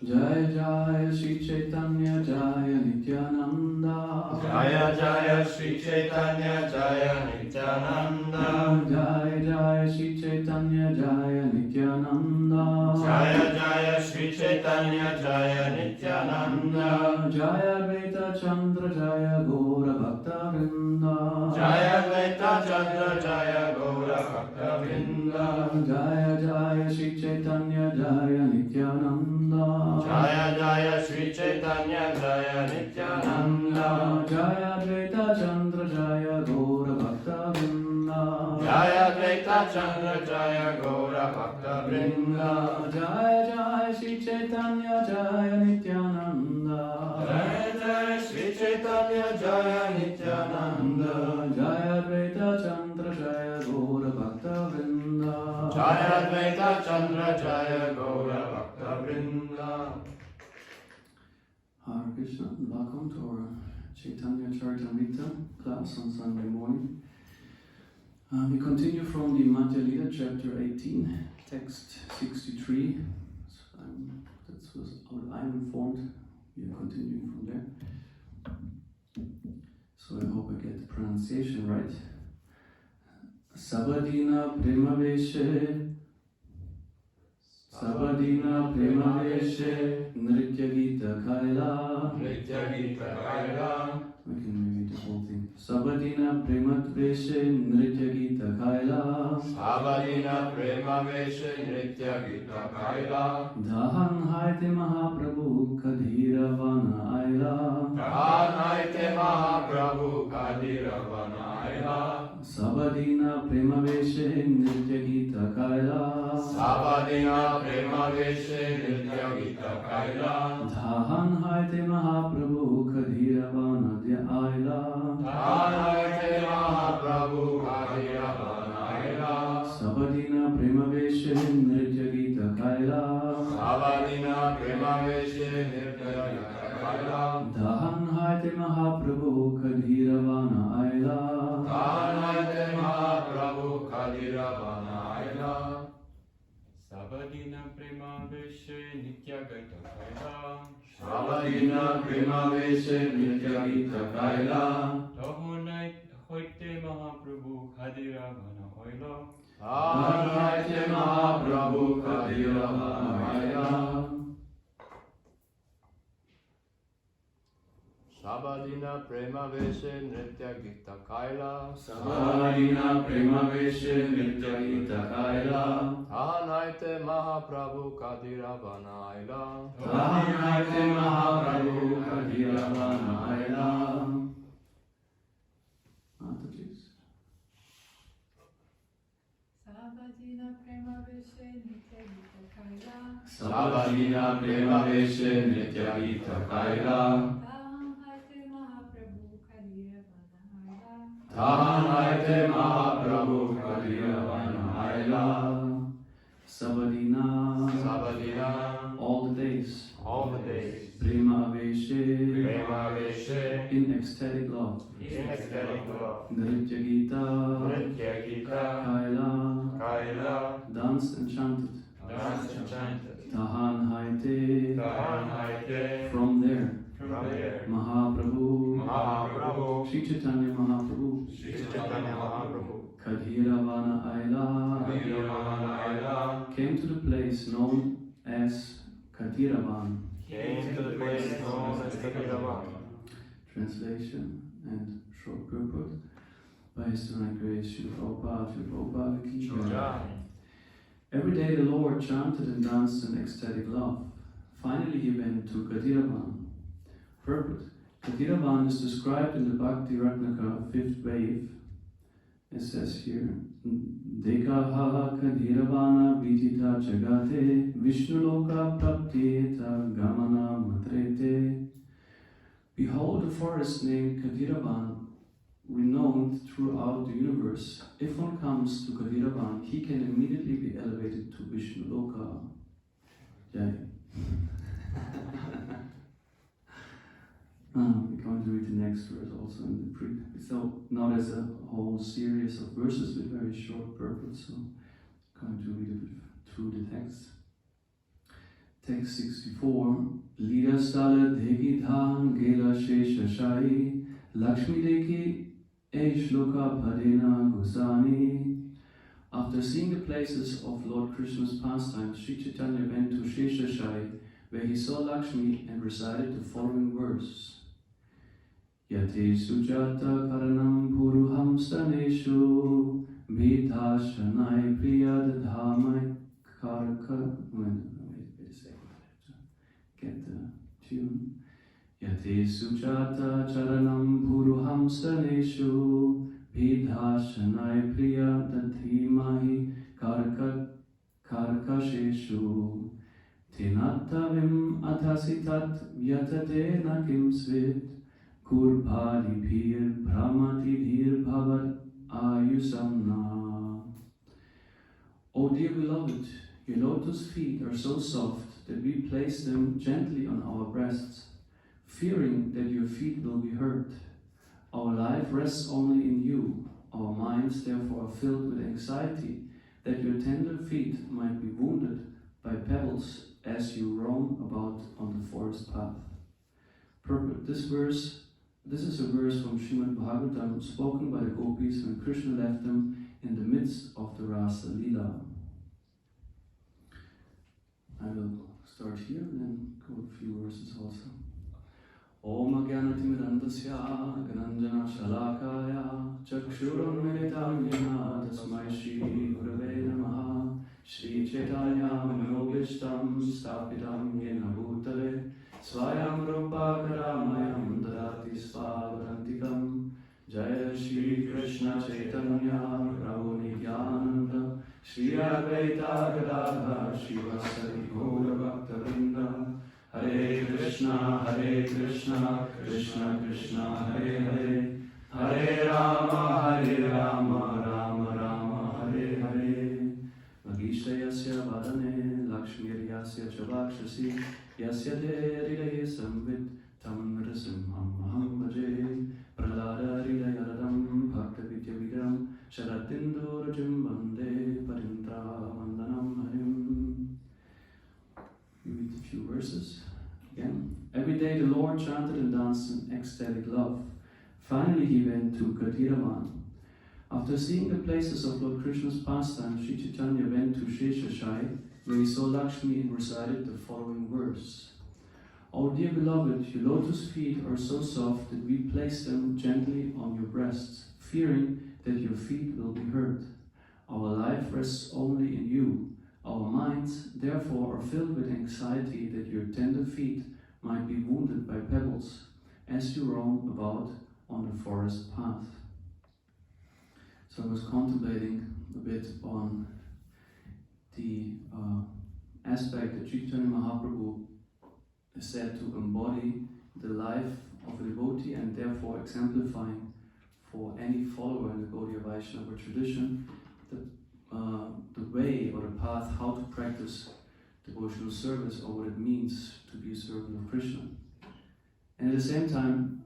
Jaya Jaya Shri Caitanya Jaya Nityananda. Jaya Jaya Shri Caitanya Jaya Nityananda. Jaya Jaya Shri Caitanya Jaya Nityananda. Jaya Jaya Shri Caitanya Jaya Nityananda. Jaya Advaita Chandra Jaya Gaura Bhakta Vrinda. Jaya Advaita Chandra Jaya Gaura Bhakta Vrinda. Jaya Jaya Shri Caitanya Jaya Nityananda. Jaya Jaya Shri Caitanya Jaya Nityananda. Jaya Advaita Chandra Jaya Gaura Bhakta Vrinda. Jaya Advaita Chandra Jaya Gaura Bhakta Vrinda. Jaya Jaya Shri Caitanya Jaya Nityananda. Jaya Jaya Shri Caitanya Jaya Nityananda. Jaya Advaita Chandra Jaya Gaura Bhakta Vrinda. Jaya Advaita Chandra Jaya Gaura Bhakta Vrinda. Hare Krishna, welcome to our Caitanya Caritamrta class on Sunday morning. We continue from the Madhya Lila, chapter 18, text 63. That was what I'm informed. We are continuing from there. So I hope I get the pronunciation right. Sabadina Premaveshe, Sabadina Premaveshe, Nritya Gita Kaila. Nritya Gita Kaila. We can read the whole thing. Sabadina Prematveshe, Nritya Gita Kaila. Sabadina Premaveshe Nritya Gita Kaila. Dahan Haite Mahaprabhu Kadhira Vana Aila. Dahan Haite Mahaprabhu Kadhira Vana Aila. Sabadina Premaveshe, Nritya Gita Kaila. Sabadina Premaveshe Nritya Gita Kaila. Dahan Haite Mahaprabhu Kadhira Vana Aila. Dahan Haite Mahaprabhu Kadhira Vana Aila. Sabadina Premaveshe, Nritya Gita Kaila. Sabadina Premaveshe Nritya Gita Kaila. Dahan Haite Mahaprabhu Kadhira Vana Aila. Dahan Haite Mahaprabhu Kadhira Vana Aila. Sabadina Premaveshe Nitya Gita Kaila. Sabadina Premaveshe Nitya Gita Kaila. Dahan Haite Mahaprabhu Kadhira Vana Aila. Dahan Haite Mahaprabhu Kadhira Vana Aila. Sabadina Premaveshe Nritya Gita Kaila. Sabadina Premaveshe, Nritya Gita Kaila. Dahan Haite Mahaprabhu Kadhira Vana Aila. Dahan Haite Mahaprabhu Kadhira Vana Aila. Mata, please. Sabadina Premaveshe Nitya Gita Kaila. Sabadina Premaveshe, Nritya Gita Kaila. Dahan Haite Mahaprabhu Kadhira Vana Aila. Dahan Haite Mahaprabhu Kadhira Vana Aila. Sabadina, Sabadina, all the days. all the days. Prema Aveshe, Premaveshe in ecstatic love. in ecstatic love. Nritya Gita, Nritya Gita Kaila, Kaila. danced and chanted. Danced and chanted. Dahan Haite, Dahan Haite. from there. From there. Mahaprabhu, Mahaprabhu. Sri Chaitanya Mahaprabhu, Sri Chaitanya Mahaprabhu. Kadhira Vana Aila, Kadhira Vana Aila. came to the place known as Kadhiravan. Came to the place known as Kadhiravan. Translation and short purport by His Divine Grace Srila Prabhupada Ki Jai. Every day the Lord chanted and danced in ecstatic love. Finally he went to Kadhiravan. Purport. Kadhiravan is described in the Bhakti Ratnaka 5th wave. It says here, Dekaha Kadhiravana Vidita Jagate Vishnuloka Prapteta Gamana Matrete. Behold a forest named Kadhiravan, renowned throughout the universe. If one comes to Kadhiravan, he can immediately be elevated to Vishnuloka. Jai. We're going to read the next verse also in the pre. So now there's a whole series of verses with very short purport, so I'm going to read a bit through the text. Text 64. Lida stale deki dhan gela shesha shai Lakshmi deki shloka padena gosani. After seeing the places of Lord Krishna's pastimes, Sri Caitanya went to Sheshashai, where he saw Lakshmi and recited the following verse. Yate sujata karanam puruham staneshu Vidha shanai priya dadhamai karaka. Wait a second, I have to get the tune. Yate sujata charanam puruham staneshu Vidha shanai priya dadhimahi karkasheshu Tinatavim athasitat vyatate nakim svit Kurbhadi bhir brahmati dhir bhavat ayusamna. O dear beloved, your lotus feet are so soft that we place them gently on our breasts, fearing that your feet will be hurt. Our life rests only in you. Our minds therefore are filled with anxiety that your tender feet might be wounded by pebbles as you roam about on the forest path. This is a verse from Srimad Bhagavatam spoken by the gopis when Krishna left them in the midst of the Rasa Leela. I will start here and then go a few verses also. Om Agyanatimirandasya Gananjana Shalakaya Chakshuram Yena Tasmai Shri Gurave Namaha Shri Chaitanya Manobishtam Stapitam Yena Bhutale Swayam Rupa Karamayam Dadati Svavarantikam Jaya Shri Krishna Chaitanya Prabhu Nityananda Shri Advaita Gadadhar Shivasari Gaura Bhaktavinda Hare Krishna, Krishna Krishna, Hare Hare, Hare Rama, Rama Rama, Hare Hare. Magishayasya Vadane, Lakshmiryasya Chavakshasi, Yasya Hridaye Samvit, Tam Nrisimham Maham Bhaje, Prahlada Hridayaradam, Bhakta Vidyavidam, Sharatindu Bande, Parindra Vandanam Harim. We read a few verses again. Every day the Lord chanted and danced in ecstatic love. Finally he went to Caritamrta. After seeing the places of Lord Krishna's pastimes, Sri Caitanya went to Sheshashai, where he saw Lakshmi and recited the following verse. O dear beloved, your lotus feet are so soft that we place them gently on your breasts, fearing that your feet will be hurt. Our life rests only in you. Our minds, therefore, are filled with anxiety that your tender feet might be wounded by pebbles as you roam about on the forest path. So I was contemplating a bit on the aspect that Chaitanya Mahaprabhu is said to embody the life of a devotee and therefore exemplifying for any follower in the Gaudiya Vaishnava tradition the way or the path how to practice devotional service or what it means to be a servant of Krishna. And at the same time,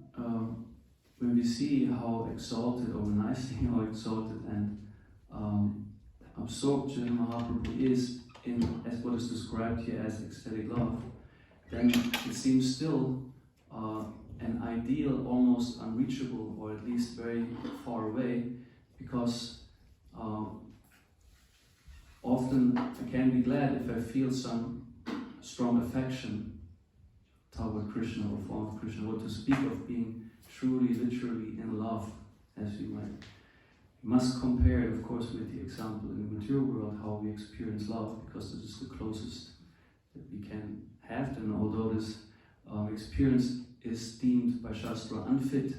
when we see how exalted or nicely how exalted and absorbed Chaitanya Mahaprabhu is in as what is described here as ecstatic love, then it seems still an ideal, almost unreachable, or at least very far away, because often I can be glad if I feel some strong affection toward Krishna or form of Krishna, or to speak of being truly, literally in love, as you might. You must compare it, of course, with the example in the material world, how we experience love, because this is the closest that we can have to. And although this experience is deemed by Shastra unfit,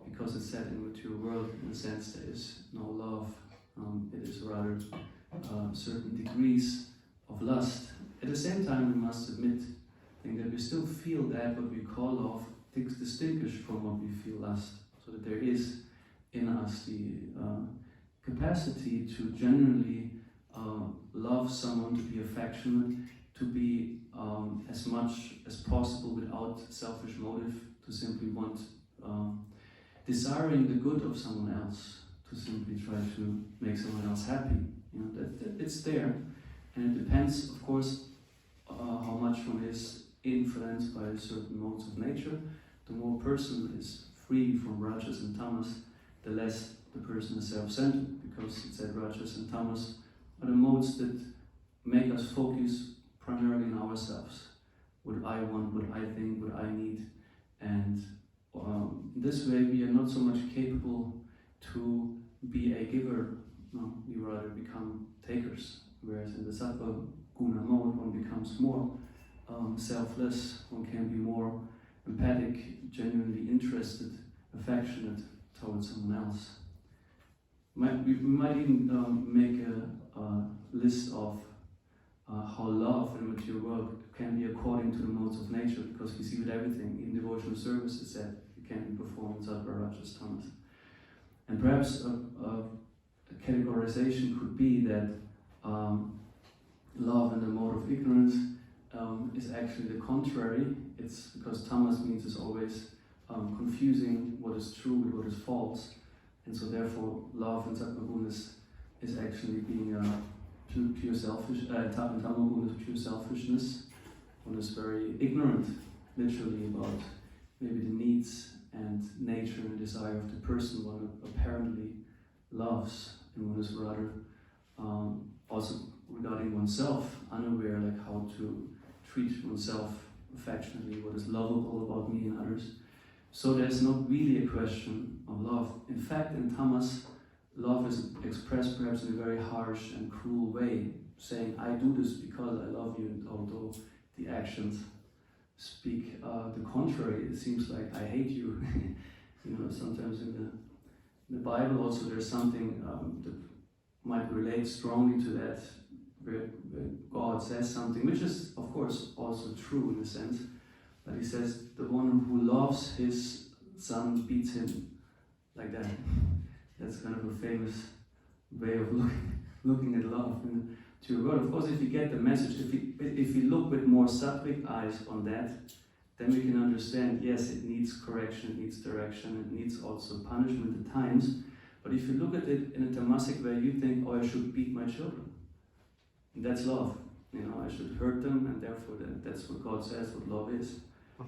because it's said in the material world, in a sense there is no love, it is rather certain degrees of lust. At the same time, we must admit that we still feel that what we call love is distinguished from what we feel lust, so that there is in us the capacity to genuinely love someone, to be affectionate, to be as much as possible without selfish motive, to simply want desiring the good of someone else, to simply try to make someone else happy. You know, that it's there, and it depends, of course, how much one is influenced by certain modes of nature, the more a person is free from rajas and tamas, the less the person is self-centered, because it said rajas and tamas are the modes that make us focus primarily on ourselves. What I want, what I think, what I need, and this way we are not so much capable to be a giver, no, we rather become takers, whereas in the sattva guna mode one becomes more selfless, one can be more empathic, genuinely interested, affectionate towards someone else. We might even make a list of how love in the material world can be according to the modes of nature, because we see with everything, in devotional service, it's said it can be performed in sattva, rajas, tamas. And perhaps a categorization could be that love in the mode of ignorance is actually the contrary. It's because tamas means it's always confusing what is true with what is false, and so therefore love in sattva is actually being pure selfish. Tamagun is pure selfishness. One is very ignorant, literally, about maybe the needs and nature and desire of the person one apparently loves, and one is rather also regarding oneself, unaware like how to treat oneself affectionately, what is lovable about me and others. So there's not really a question of love. In fact, in tamas, love is expressed perhaps in a very harsh and cruel way, saying, I do this because I love you, although the actions speak the contrary. It seems like I hate you. You know, sometimes in the Bible also there's something that might relate strongly to that, where God says something, which is of course also true in a sense, but he says, the one who loves his son beats him, like that. That's kind of a famous way of looking at love in the world. Of course, if you get the message, if you look with more sattvic eyes on that, then we can understand, yes, it needs correction, it needs direction, it needs also punishment at times. But if you look at it in a tamasic way, you think, oh, I should beat my children. And that's love. You know, I should hurt them, and therefore that's what God says what love is.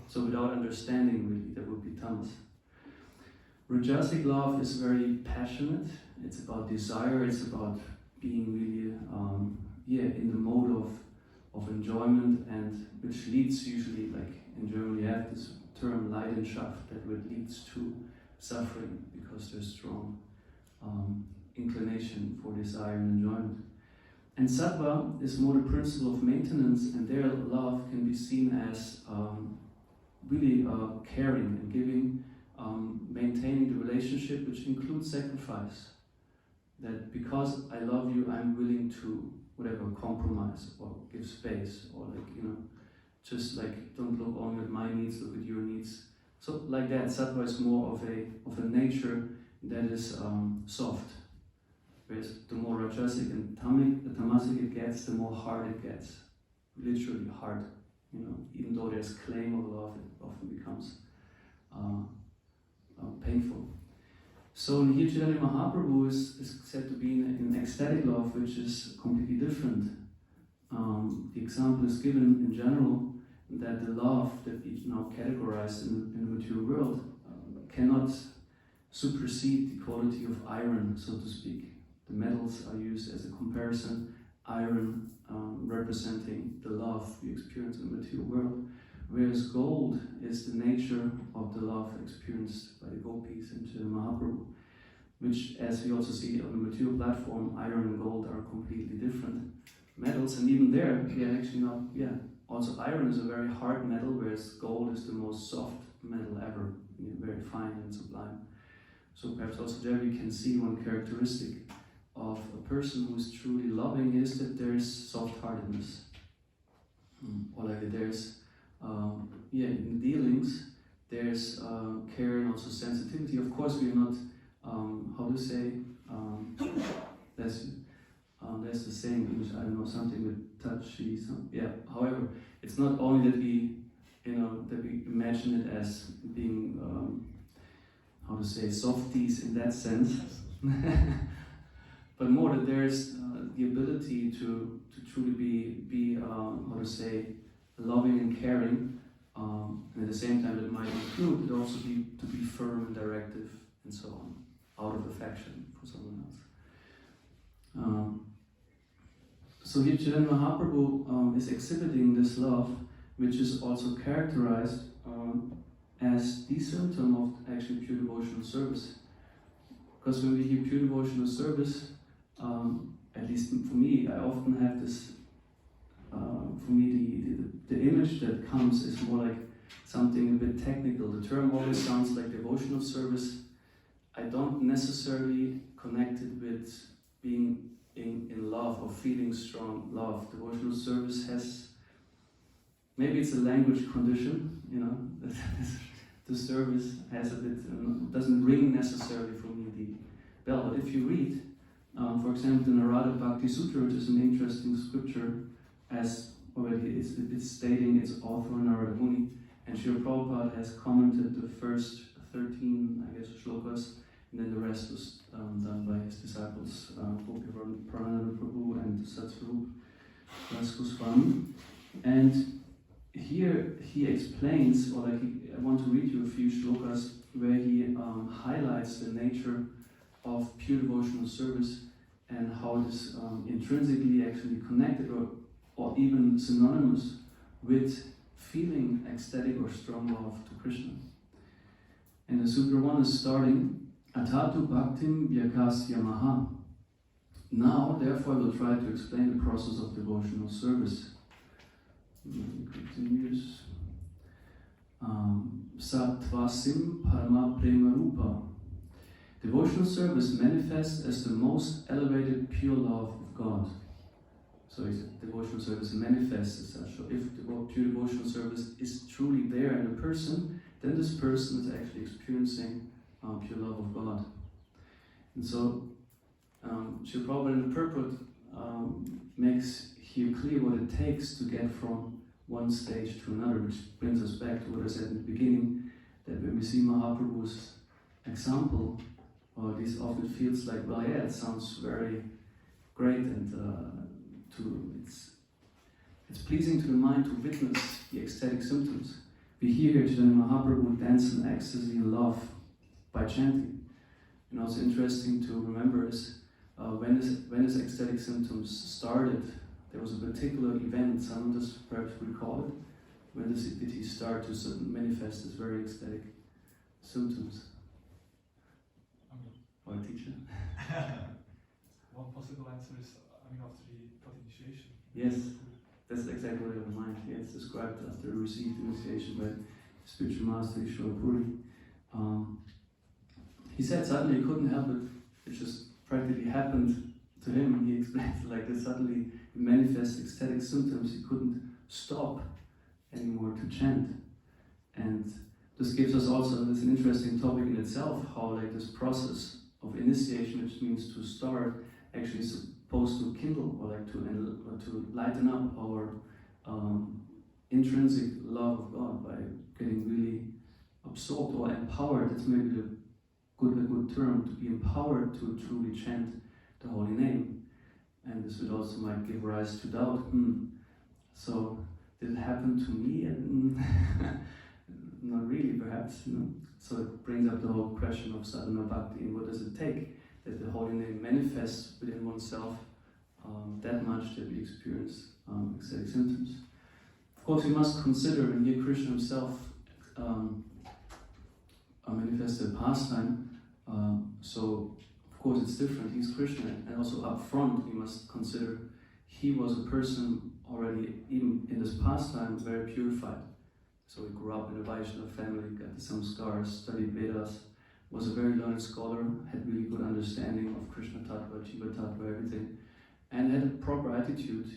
So without understanding, really, that would be tamas. Rajasic love is very passionate. It's about desire. It's about being really, in the mode of enjoyment, and which leads usually, like in German, we have this term Leidenschaft, that what leads to suffering because there's strong inclination for desire and enjoyment. And sattva is more the principle of maintenance, and their love can be seen as really caring and giving, maintaining the relationship, which includes sacrifice. That because I love you, I'm willing to whatever compromise or give space, or just like don't look only at my needs, look at your needs. So like that, sattva is more of a nature that is soft. Whereas the more rajasic and tamasic it gets, the more hard it gets. Literally hard. Even though there's claim of love, it often becomes painful. So here Chaitanya Mahaprabhu is said to be in ecstatic love, which is completely different. The example is given in general that the love that we now categorize in the material world cannot supersede the quality of iron, so to speak. The metals are used as a comparison, iron representing the love we experience in the material world, whereas gold is the nature of the love experienced by the gopis and Chaitanya Mahaprabhu, which, as we also see on the material platform, iron and gold are completely different metals, and even there, they are actually not, also iron is a very hard metal, whereas gold is the most soft metal ever, very fine and sublime. So perhaps also there we can see one characteristic of a person who is truly loving is that there is soft-heartedness. Or like there's, in dealings, there's care and also sensitivity. Of course, we are not, there's the saying in English, I don't know, something with touchy, however, it's not only that we, that we imagine it as being, softies in that sense, but more that there's the ability to truly be loving and caring, and at the same time it might include it also be to be firm and directive and so on, out of affection for someone else. So here Chaitanya Mahaprabhu is exhibiting this love, which is also characterized as the symptom of actually pure devotional service. Because when we hear pure devotional service, at least for me, I often have this, for me the image that comes is more like something a bit technical. The term always sounds like devotional service. I don't necessarily connect it with being in love or feeling strong love. Devotional service has, maybe it's a language condition, you know, the service has a bit, doesn't ring necessarily for me the bell. But if you read, for example, the Narada Bhakti Sutra, which is an interesting scripture, as already it's stating its author Narada Muni, and Srila Prabhupada has commented the first 13, I guess, shlokas, and then the rest was done by his disciples, Gopi Prananda Prabhu and Satsvarup Das Goswami. And here he explains, or like I want to read you a few shlokas where he highlights the nature of pure devotional service and how it is intrinsically actually connected or even synonymous with feeling ecstatic or strong love to Krishna. And the Sutra 1 is starting, Atatu Bhaktim Vyakasya Maha. Now, therefore, I will try to explain the process of devotional service. And he continues. Sattvasim Parama Prema Rupa. Devotional service manifests as the most elevated pure love of God. So devotional service manifests as such. So if pure devotional service is truly there in a person, then this person is actually experiencing pure love of God. And so Srila Prabhupada in the purport makes here clear what it takes to get from one stage to another, which brings us back to what I said in the beginning, that when we see Mahaprabhu's example, or this often feels like, well, yeah, it sounds very great, and it's pleasing to the mind to witness the ecstatic symptoms. We hear here Chaitanya Mahaprabhu dance in ecstasy and love by chanting. And also interesting to remember is when his ecstatic symptoms started, there was a particular event, someone just perhaps recall it. When did he start to manifest his very ecstatic symptoms? Or teacher? One possible answer is, after he got initiation. Yes, that's exactly what I have in mind. Yeah, it's described after he received initiation by spiritual master Ishwara Puri. He said suddenly he couldn't help it. It just practically happened to him. He explained it like this. Suddenly he manifested ecstatic symptoms. He couldn't stop anymore to chant. And this gives us also, this an interesting topic in itself, how like this process of initiation, which means to start, actually is supposed to kindle or like to lighten up our intrinsic love of God by getting really absorbed or empowered. That's maybe a good term, to be empowered to truly chant the holy name. And this would also might give rise to doubt. So did it happen to me? And not really, perhaps. So it brings up the whole question of sadhana bhakti, and what does it take that the holy name manifests within oneself that much that we experience ecstatic symptoms. Of course, we must consider, and here Krishna himself manifested pastime, so of course it's different. He's Krishna, and also up front we must consider he was a person already, even in this pastime, very purified. So he grew up in a Vaishnava family, got some scars, studied Vedas, was a very learned scholar, had really good understanding of Krishna Tattva, Jiva Tattva, everything, and had a proper attitude.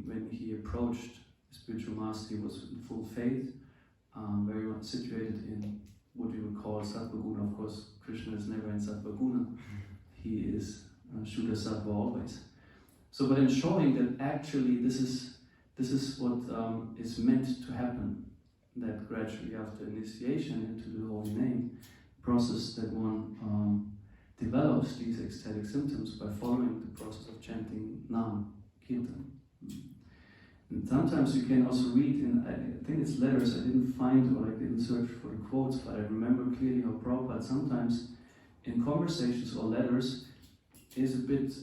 When he approached spiritual master, he was in full faith, very much situated in what we would call Sattva Guna. Of course, Krishna is never in Sattva Guna. He is Shuddha Sattva always. So, but in showing that actually this is what is meant to happen, that gradually after initiation into the holy name process, that one develops these ecstatic symptoms by following the process of chanting Nam, Kirtan. And And sometimes you can also read in, I think it's letters, I didn't find or I didn't search for the quotes, but I remember clearly how Prabhupada sometimes in conversations or letters is a bit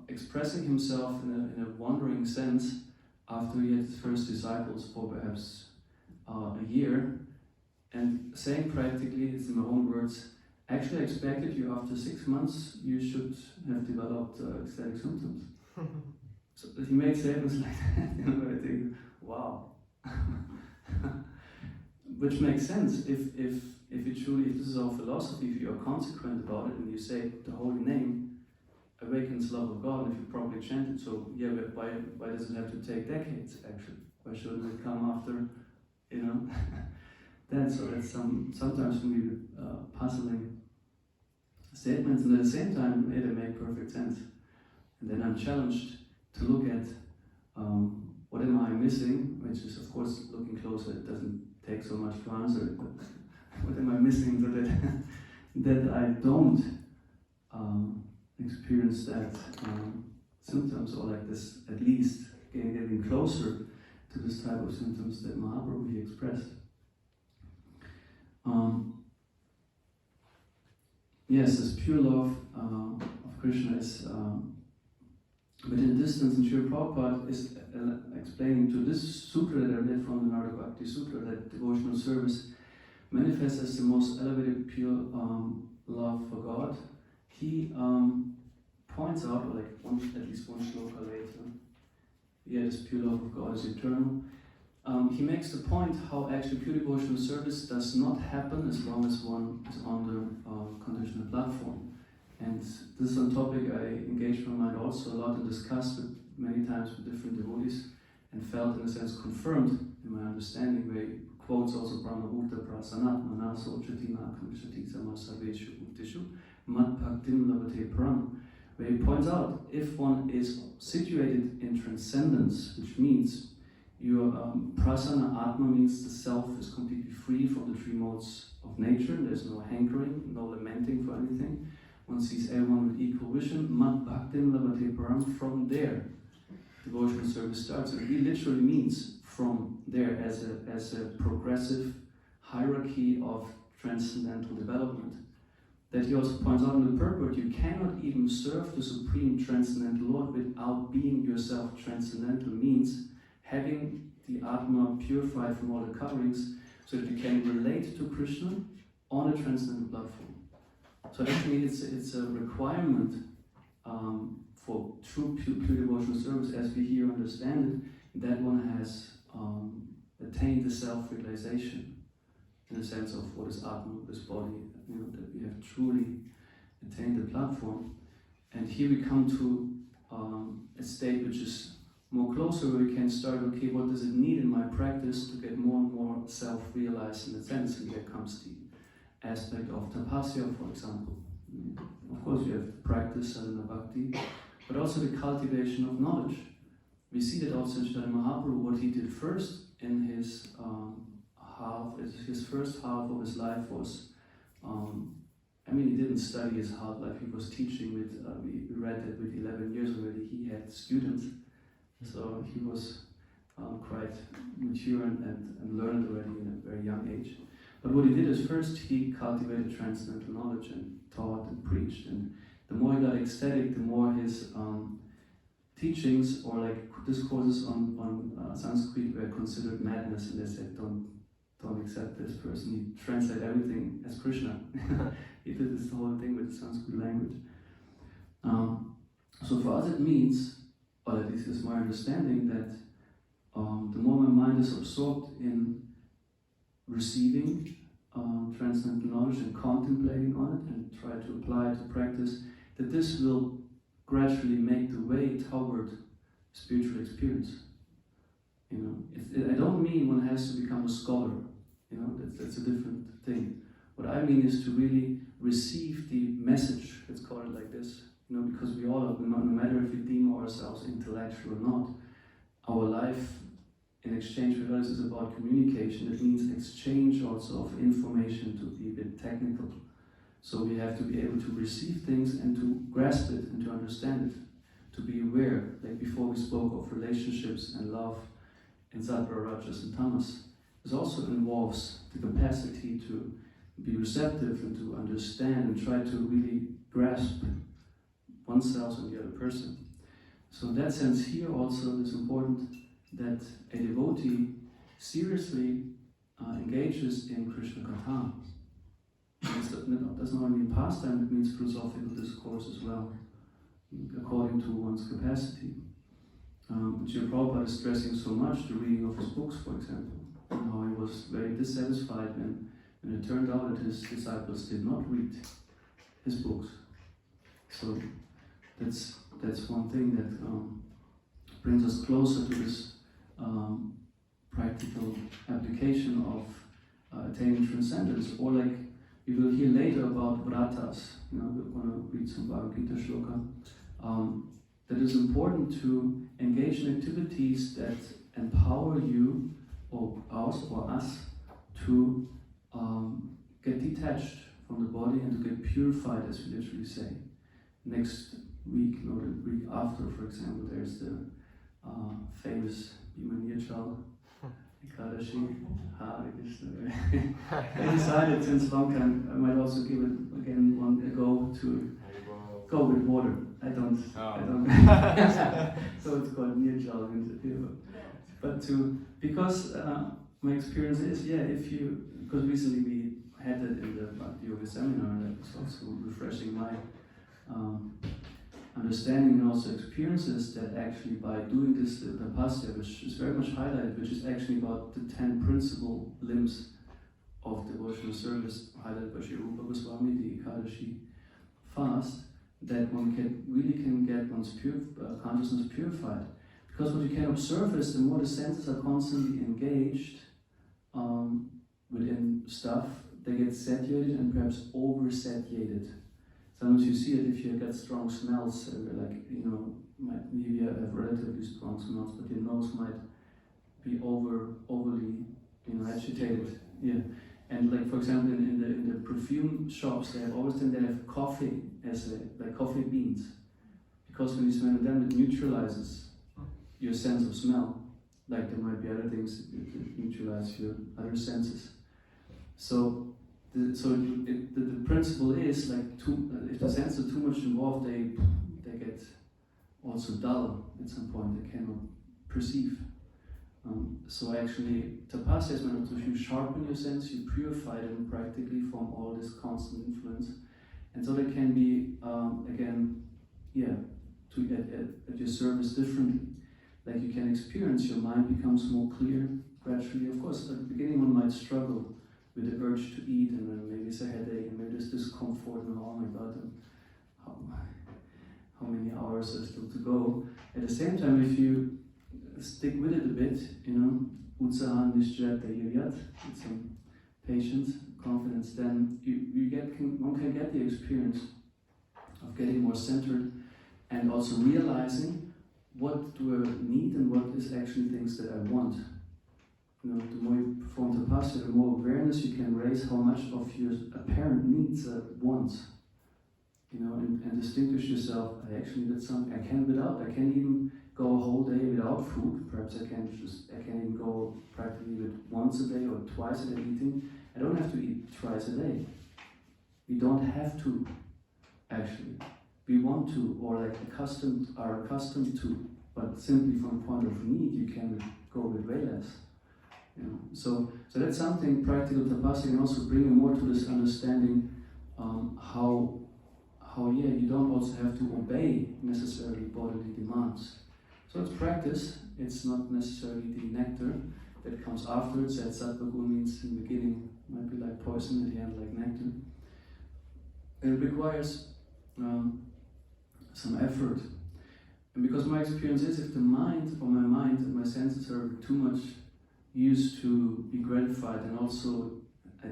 expressing himself in a wandering sense after he had his first disciples for perhaps a year, and saying practically, it's in my own words, actually I expected you after 6 months you should have developed ecstatic symptoms. So he makes statements like that, you know, I think, wow. Which makes sense if this is our philosophy, if you're consequent about it and you say the holy name awakens love of God, and if you properly chant it, so yeah, but why does it have to take decades actually? Why shouldn't it come after, you know? So that's sometimes maybe puzzling statements, and at the same time they make perfect sense. And then I'm challenged to look at what am I missing, which is of course looking closer, it doesn't take so much to answer it, but what am I missing so that I don't experience that symptoms, or like this, at least getting closer to this type of symptoms that Mahaprabhu expressed. Yes, this pure love of Krishna is within distance, and Srila Prabhupada is explaining to this sutra that I read from the Narada Bhakti Sutra, that devotional service manifests as the most elevated pure love for God. He points out, or like at least one shloka later, yeah, this pure love of God is eternal. He makes the point how actually pure devotional service does not happen as long as one is on the conditional platform. And this is a topic I engaged my mind also a lot and discussed with many times with different devotees, and felt in a sense confirmed in my understanding, where he quotes also Brahma-Bhutta Prasanat Manaso Chatina Kamishati Samasaveshu Uttishu Mat Bhaktim Labate Param, where he points out if one is situated in transcendence, which means your prasana atma means the self is completely free from the three modes of nature, there's no hankering, no lamenting for anything. One sees everyone with equal vision. Mat bhaktim labate param. From there, devotional service starts. It really literally means from there, as a progressive hierarchy of transcendental development. That he also points out in the purport, you cannot even serve the supreme transcendental Lord without being yourself transcendental, means having the Atma purified from all the coverings so that you can relate to Krishna on a transcendental platform. So actually it's a requirement for true pure devotional service, as we here understand it, that one has attained the self-realization in the sense of what is Atma, this body, you know, that we have truly attained the platform. And here we come to a state which is more closer, where we can start, okay, what does it need in my practice to get more and more self-realized in a sense, and here comes the aspect of tapasya, for example. Of course, you have practice, sadhana bhakti, but also the cultivation of knowledge. We see that also in Chaitanya Mahaprabhu, what he did first in his first half of his life was, he didn't study his half life, he was teaching with, we read that with 11 years already, he had students, so he was quite mature and learned already in a very young age. But what he did is first he cultivated transcendental knowledge and taught and preached, and the more he got ecstatic, the more his teachings or like discourses on Sanskrit were considered madness, and they said don't accept this person. He translated everything as Krishna. He did this whole thing with the Sanskrit language. So for us it means, or at least is my understanding, that the more my mind is absorbed in receiving transcendental knowledge and contemplating on it and try to apply it to practice, that this will gradually make the way toward spiritual experience. You know, I don't mean one has to become a scholar. You know, that's a different thing. What I mean is to really receive the message. Let's call it like this. You know, because we all, no matter if we deem ourselves intellectual or not, our life in exchange with others is about communication. It means exchange also of information, to be a bit technical. So we have to be able to receive things and to grasp it and to understand it, to be aware. Like before we spoke of relationships and love, in Sattva, Rajas and Tamas. This also involves the capacity to be receptive and to understand and try to really grasp oneself and the other person. So in that sense here also it is important that a devotee seriously engages in Krishna Katha. It doesn't only mean pastime, it means philosophical discourse as well, according to one's capacity. Srila Prabhupada is stressing so much the reading of his books, for example, and how he was very dissatisfied when it turned out that his disciples did not read his books. So that's one thing that brings us closer to this practical application of attaining transcendence. Or like we will hear later about vratas. We're going to read some Bhagavad Gita shloka. That is important to engage in activities that empower you or us to get detached from the body and to get purified, as we literally say. Next week, the week after, for example, there's the famous Bhimaniyachal Ekadashi. Hare Krishna. I decided since long time I might also give it again a go to go with water. I don't. So it's called Niyachal. But because my experience is, because recently we had it in the Bhakti Yoga seminar, and that was also refreshing my understanding and also experiences that actually by doing this, the Tapasya, which is very much highlighted, which is actually about the 10 principal limbs of devotional service, highlighted by Sri Rupa Goswami, the Ekadashi fast, that one can get one's consciousness purified. Because what you can observe is the more the senses are constantly engaged within stuff, they get saturated and perhaps over-satiated. Sometimes you see it if you get strong smells, maybe you have relatively strong smells, but your nose might be overly agitated. Yeah. And like for example in the perfume shops, they have coffee as like coffee beans. Because when you smell them, it neutralizes your sense of smell. Like there might be other things that neutralize your other senses. So the principle is like if the senses are too much involved, they get also dull at some point. They cannot perceive. So actually, tapasya is meant to you sharpen your sense, you purify them practically from all this constant influence, and so they can be at your service differently. Like you can experience your mind becomes more clear gradually. Of course, at the beginning one might struggle with the urge to eat, and then maybe it's a headache, and maybe there's discomfort, and oh my God, and how many hours are still to go. At the same time, if you stick with it a bit, utsahan nishjata yiryat, with some patience, confidence, then one can get the experience of getting more centered and also realizing what do I need and what is actually things that I want. The more you perform tapasya, the more awareness you can raise how much of your apparent needs are wants. And distinguish yourself. I actually did something I can even go a whole day without food. Perhaps I can even go practically with once a day or twice a day eating. I don't have to eat twice a day. We don't have to, actually. We want to, or are accustomed to, but simply from a point of need, you can go with way less. So that's something practical tapasya can also bring you more to this understanding how you don't also have to obey necessarily bodily demands. So it's practice, it's not necessarily the nectar that comes afterwards. That sattva guna means in the beginning might be like poison, at the end like nectar. And it requires some effort. And because my experience is if my mind and my senses are too much used to be gratified and also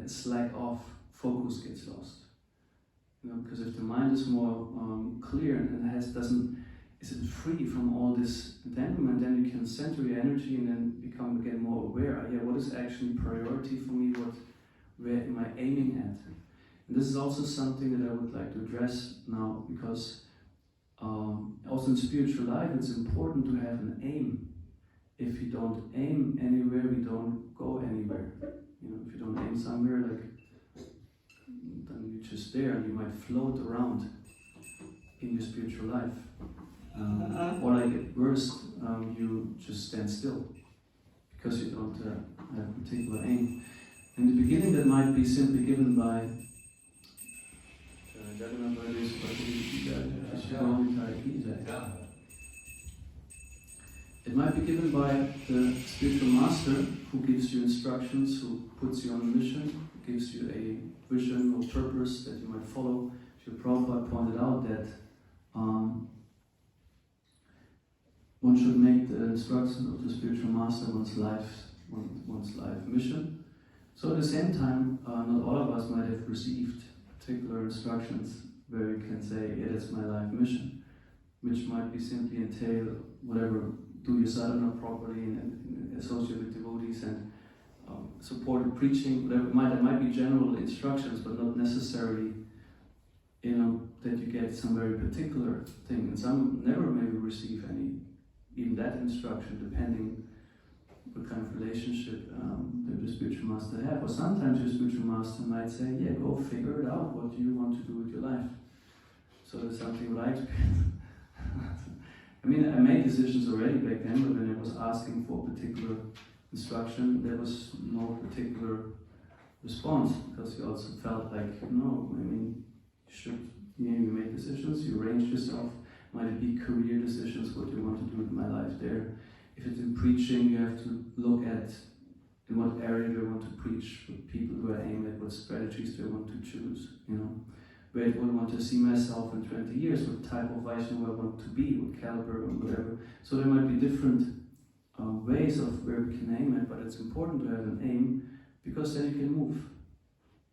slack off, focus gets lost. Because if the mind is more clear and isn't free from all this entanglement, then you can center your energy and then become again more aware. What is actually priority for me? Where am I aiming at? And this is also something that I would like to address now, because also in spiritual life, it's important to have an aim if you don't aim anywhere, we don't go anywhere. You know, if you don't aim somewhere, like, then you're just there and you might float around in your spiritual life. Or like at worst, you just stand still because you don't have a particular aim. In the beginning, that might be simply given by it might be given by the spiritual master who gives you instructions, who puts you on a mission, gives you a vision or purpose that you might follow. Srila Prabhupada pointed out that one should make the instructions of the spiritual master one's life mission. So at the same time, not all of us might have received particular instructions where you can say, yeah, that's my life mission, which might be simply entail whatever, do your sadhana properly and associate with devotees and support preaching, whatever. There might be general instructions, but not necessarily, you know, that you get some very particular thing. And some never maybe receive any, even that instruction, depending what kind of relationship the spiritual master have. Or sometimes your spiritual master might say, yeah, go figure it out, what do you want to do with your life. So that's something what I experienced. I mean, I made decisions already back then, but when I was asking for a particular instruction, there was no particular response, because you also felt like, no, I mean, you make decisions, you arrange yourself. Might it be career decisions, what do you want to do with my life there? If it's in preaching, you have to look at in what area do I want to preach, what people do I aim at, what strategies do I want to choose, you know? Where do I want to see myself in 20 years, what type of Vaishnava I want to be, what caliber or whatever. So there might be different ways of where we can aim at, but it's important to have an aim, because then you can move.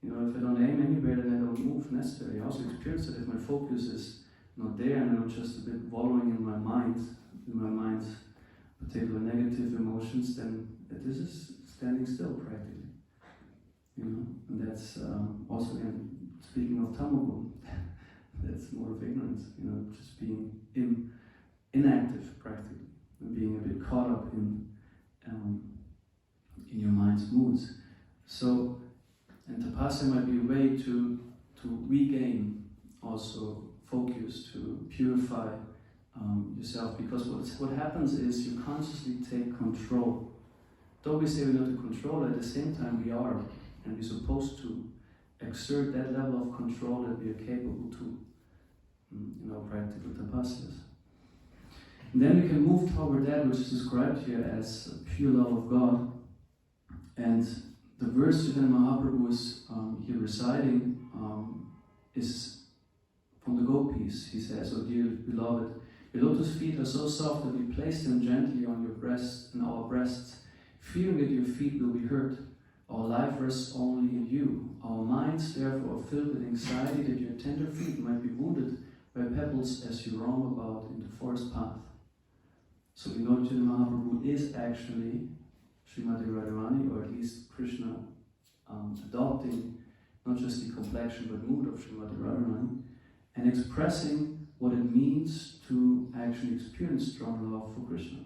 You know, if I don't aim anywhere, then I don't move necessarily. I also experience that if my focus is not there and I'm just a bit wallowing in my mind's particular negative emotions, then this is standing still practically. You know, and that's also, again, speaking of tamagun, that's more of ignorance, you know, just being inactive practically, and being a bit caught up in your mind's moods. So, and tapasya might be a way to regain also focus, to purify yourself, because what happens is you consciously take control. Though we say we're not to control, at the same time we are, and we're supposed to exert that level of control that we are capable to, in our practical tapasyas. And then we can move toward that which is described here as pure love of God. And the verse Chaitanya Mahaprabhu is here reciting is from the gopis. He says, "O dear beloved, your lotus feet are so soft that we place them gently on your breast and our breasts, fearing that your feet will be hurt. Our life rests only in you. Our minds therefore are filled with anxiety that your tender feet might be wounded by pebbles as you roam about in the forest path." So we know Chaitanya Mahaprabhu is actually Srimati Radharani, or at least Krishna adopting not just the complexion but mood of Srimati Radharani, and expressing what it means to actually experience strong love for Krishna.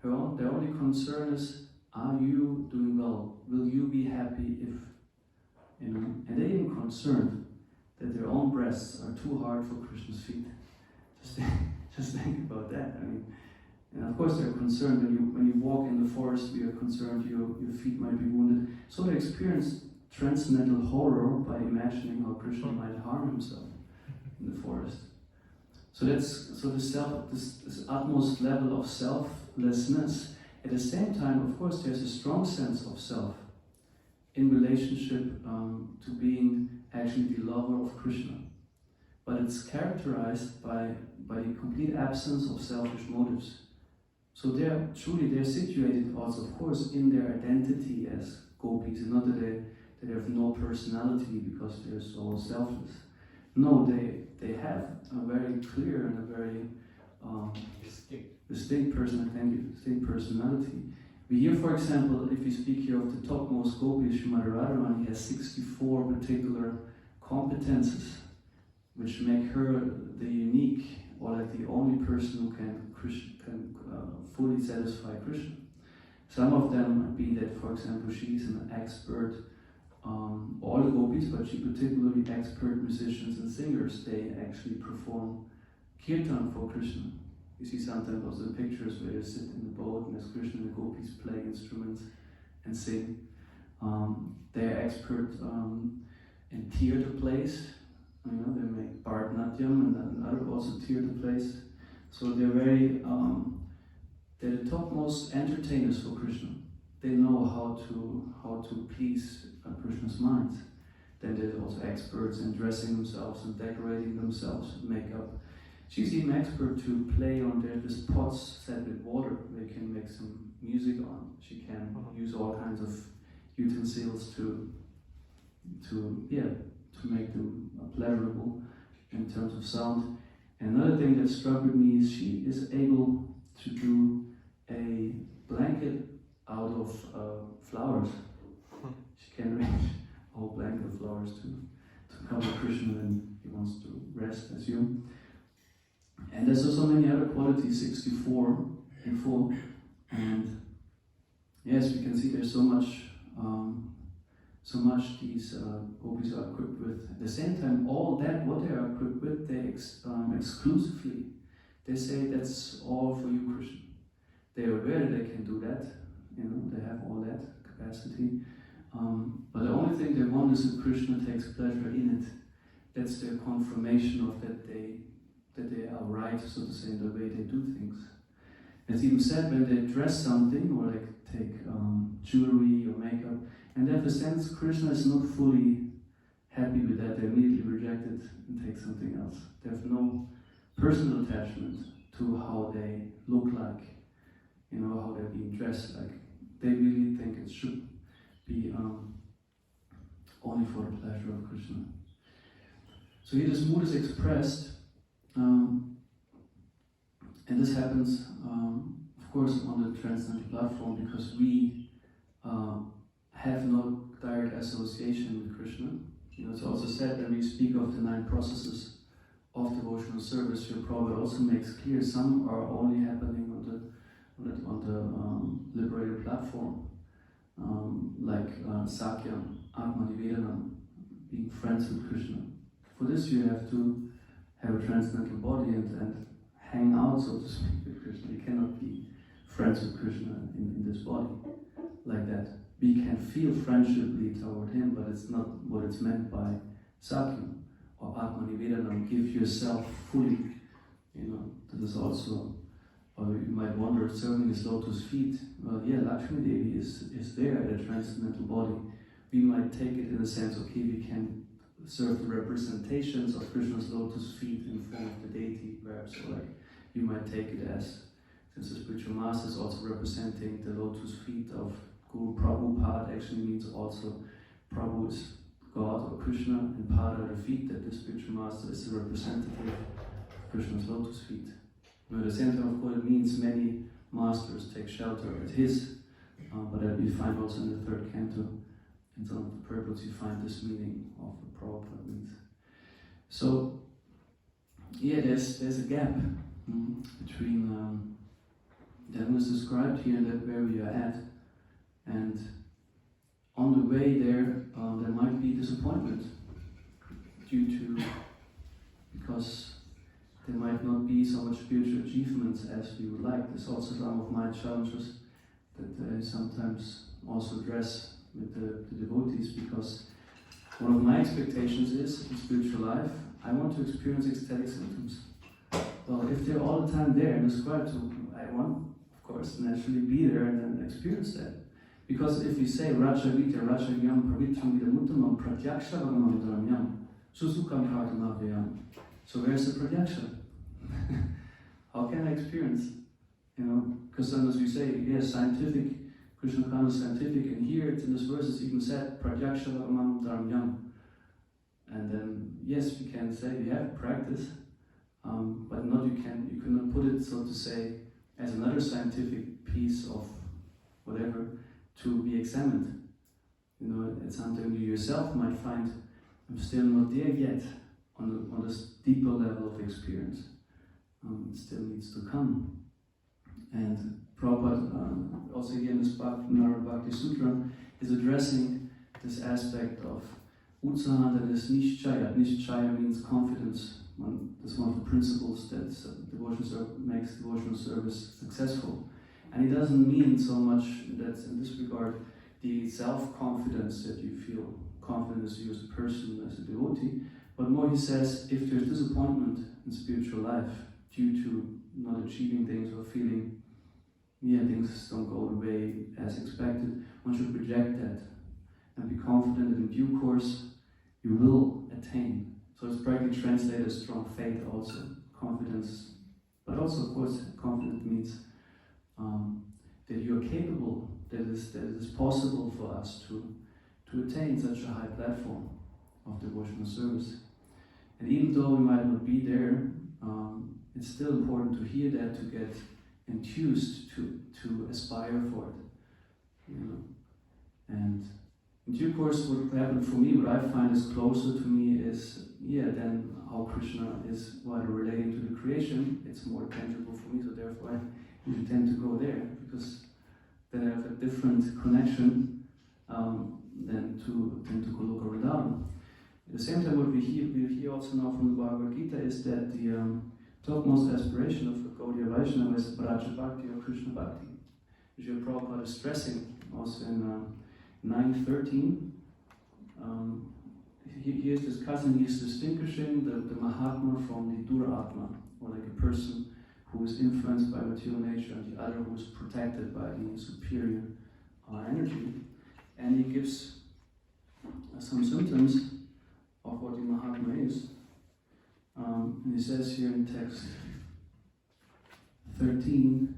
Their only concern is, are you doing well? Will you be happy if, you know? And they're even concerned that their own breasts are too hard for Krishna's feet. Just think about that. I mean, and of course they're concerned when you walk in the forest. We are concerned your feet might be wounded. So they experience transcendental horror by imagining how Krishna might harm himself in the forest. So that's this utmost level of selflessness. At the same time, of course, there's a strong sense of self in relationship to being actually the lover of Krishna. But it's characterized by the complete absence of selfish motives. So they're situated also, of course, in their identity as gopis. It's not that they have no personality because they're so selfless. No, they have a very clear and a very distinct personality. We hear, for example, if we speak here of the topmost gopi, Srimati Radharani, has 64 particular competences, which make her the unique, or like the only person who can fully satisfy Krishna. Some of them might be that, for example, she's an expert, all the gopis, but she particularly expert musicians and singers. They actually perform kirtan for Krishna. You see sometimes also pictures where they sit in the boat and there's Krishna and the gopis play instruments and sing. They're expert in theater plays. You know, they make Bharatanatyam and other also theater plays. So they're very, they're the topmost entertainers for Krishna. They know how to please Krishna's mind. Then there's also experts in dressing themselves and decorating themselves with makeup. She's even expert to play on this pots set with water. They can make some music on. She can use all kinds of utensils to make them pleasurable in terms of sound. And another thing that struck with me is she is able to do a blanket out of flowers. She can arrange a whole blanket of flowers to cover Krishna when he wants to rest, assume. And there's also many other qualities, 64 in full. And yes, we can see there's so much these gopis are equipped with. At the same time, all that, what they are equipped with, they exclusively, they say that's all for you, Krishna. They are aware that they can do that, you know, they have all that capacity. But the only thing they want is that Krishna takes pleasure in it. That's their confirmation of that they are right, so to say, in the way they do things. It's even said when they dress something or like take jewelry or makeup, and they have the sense Krishna is not fully happy with that, they immediately reject it and take something else. They have no personal attachment to how they look like, you know, how they're being dressed like. They really think it should be only for the pleasure of Krishna. So here this mood is expressed, and this happens, of course, on the transcendental platform because we have no direct association with Krishna. You know, it's also said when we speak of the 9 processes of devotional service, your Prabhupada also makes clear some are only happening on the liberated platform, like Sakyam, Atmanivedanam, being friends with Krishna. For this you have to have a transcendental body and hang out, so to speak, with Krishna. You cannot be friends with Krishna in this body like that. We can feel friendshiply toward him, but it's not what it's meant by Sakyam or Atmanivedanam. Give yourself fully, you know. This is also, or you might wonder, serving his lotus feet. Well, yeah, Lakshmi Devi is there at a transcendental body. We might take it in the sense, okay, we can serve the representations of Krishna's lotus feet in form of the deity, perhaps, or like you might take it as, since the spiritual master is also representing the lotus feet of Guru Prabhupada, actually means also Prabhu is God or Krishna, and Pada are the feet, that the spiritual master is the representative of Krishna's lotus feet. Now, at the same time, of course, it means many masters take shelter at his, but that we find also in the 3rd canto, in some of the purports, you find this meaning of what Prabhupada means. So, yeah, there's a gap between that was described here and that where we are at, and on the way there, there might be disappointment because there might not be so much spiritual achievements as we would like. There's also some of my challenges that I sometimes also address with the devotees, because one of my expectations is, in spiritual life, I want to experience ecstatic symptoms. Well, if they're all the time there and described, so I want, of course, naturally be there and then experience that. Because if you say, Rajavita, Rajanyam, Pravitram, Vidamuttamam, Pratyaksha, Vagamam, Dharmyam, Susukam, Kartamavayam. So where's the Pratyaksha? How can I experience? You know, because sometimes we say, yes, scientific, Krishna Kana is scientific, and here in this verse it's even said, Pratyaksha, Vagamam, Dharmyam. And then, yes, we can say we have practice, but not you cannot put it, so to say, as another scientific piece of whatever to be examined. You know, it's something you yourself might find, I'm still not there yet on this deeper level of experience. It still needs to come. And Prabhupada, also here in this Narada Bhakti Sutra, is addressing this aspect of Utsaha, that is Nishchaya. Nishchaya means confidence. That's one of the principles that makes devotional service successful. And it doesn't mean so much that in this regard the self-confidence that you feel confident as you as a person, as a devotee, but more he says if there's disappointment in spiritual life due to not achieving things or feeling things don't go the way as expected, one should reject that and be confident that in due course you will attain. So it's practically translated as strong faith also, confidence. But also, of course, confidence means that you are capable, that it is possible for us to attain such a high platform of devotional service. And even though we might not be there, it's still important to hear that, to get enthused, to aspire for it. And in due course, what happened for me, what I find is closer to me is, then how Krishna is while relating to the creation. It's more tangible for me, so therefore I usually tend to go there, because then I have a different connection than to Goloka Vrindavan. At the same time, what we hear also now from the Bhagavad Gita is that the topmost aspiration of the Gaudiya Vaishnava is Braja Bhakti or Krishna Bhakti, which Prabhupada is stressing also in 9.13. He is discussing, he is distinguishing the Mahatma from the Duratma, or like a person who is influenced by material nature and the other who is protected by the superior energy. And he gives some symptoms of what the Mahatma is. And he says here in text 13,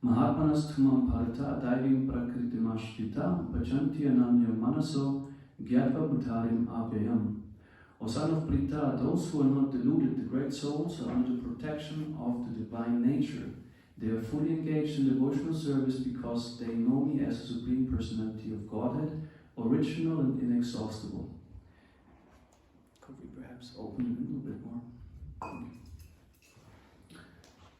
Mahatmanas tumam parata daivim prakritim ashrita bhajanti ananya manaso gyatva bhutarim avyayam. O son of Prita, those who are not deluded, the great souls, are under the protection of the divine nature. They are fully engaged in devotional service because they know me as the Supreme Personality of Godhead, original and inexhaustible. Could we perhaps open it a little bit more?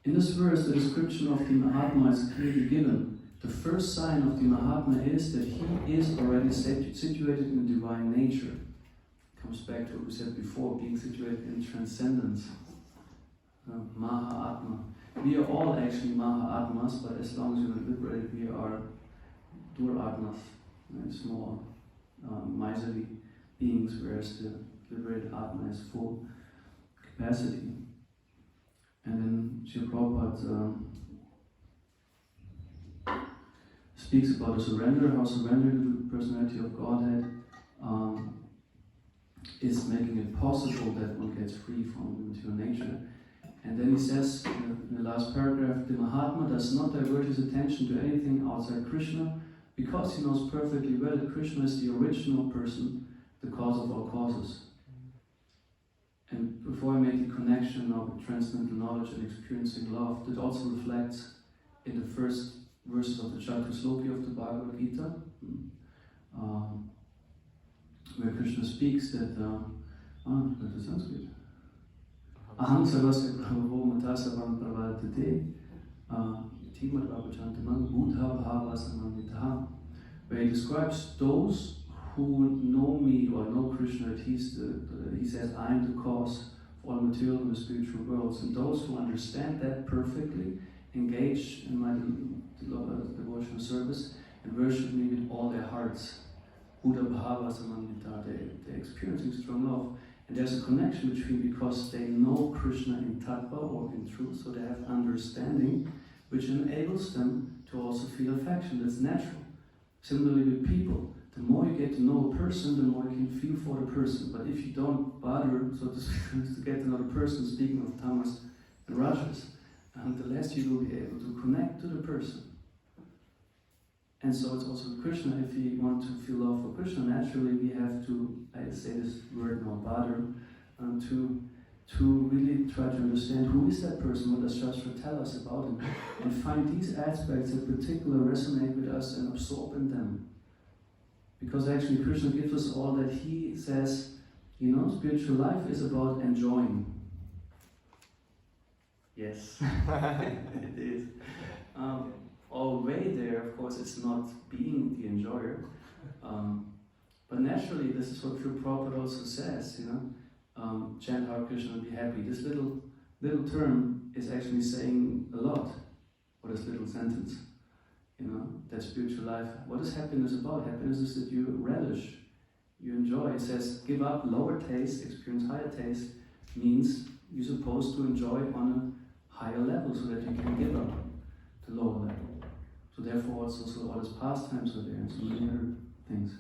In this verse, the description of the Mahatma is clearly given. The first sign of the Mahatma is that he is already situated in the divine nature. It comes back to what we said before, being situated in transcendence. Maha-Atma. We are all actually Maha-Atmas, but as long as we are liberated, we are Dur-Atmas, small, miserly beings, whereas the liberated Atma has full capacity. And then Srila Prabhupada speaks about the surrender, how surrender to the personality of Godhead is making it possible that one gets free from the material nature. And then he says in the last paragraph, the Mahatma does not divert his attention to anything outside Krishna because he knows perfectly well that Krishna is the original person, the cause of all causes. And before I make the connection of transcendental knowledge and experiencing love, that also reflects in the first verses of the Chatusloki of the Bhagavad Gita, where Krishna speaks that, the Sanskrit. Aham sarvasya prabhavo matasavam pravartate timad vapachantamang buddha bhava samannitaha, where he describes those who know me or know Krishna, that he says, I am the cause of all material and the spiritual worlds. And those who understand that perfectly, engage in my devotional service and worship me with all their hearts. Buddha bhava samannita, they're experiencing strong love. And there's a connection between, because they know Krishna in tattva or in truth, so they have understanding, which enables them to also feel affection. That's natural. Similarly with people. The more you get to know a person, the more you can feel for the person. But if you don't bother, so to speak, to get to know the person, speaking of tamas and rajas, the less you will be able to connect to the person. And so it's also with Krishna. If we want to feel love for Krishna, naturally we have to, I say this word now, bother, to really try to understand who is that person, what does Shastra tell us about him, and find these aspects that particularly resonate with us and absorb in them. Because actually Krishna gives us all that he says, spiritual life is about enjoying. Yes, it is. all way there, of course, it's not being the enjoyer. But naturally, this is what Srila Prabhupada also says, chant Hare Krishna and be happy. This little term is actually saying a lot, or this little sentence, that spiritual life. What is happiness about? Happiness is that you relish, you enjoy. It says, give up lower taste, experience higher taste, means you're supposed to enjoy on a higher level so that you can give up the lower level. So therefore also all his pastimes are there and so many other things.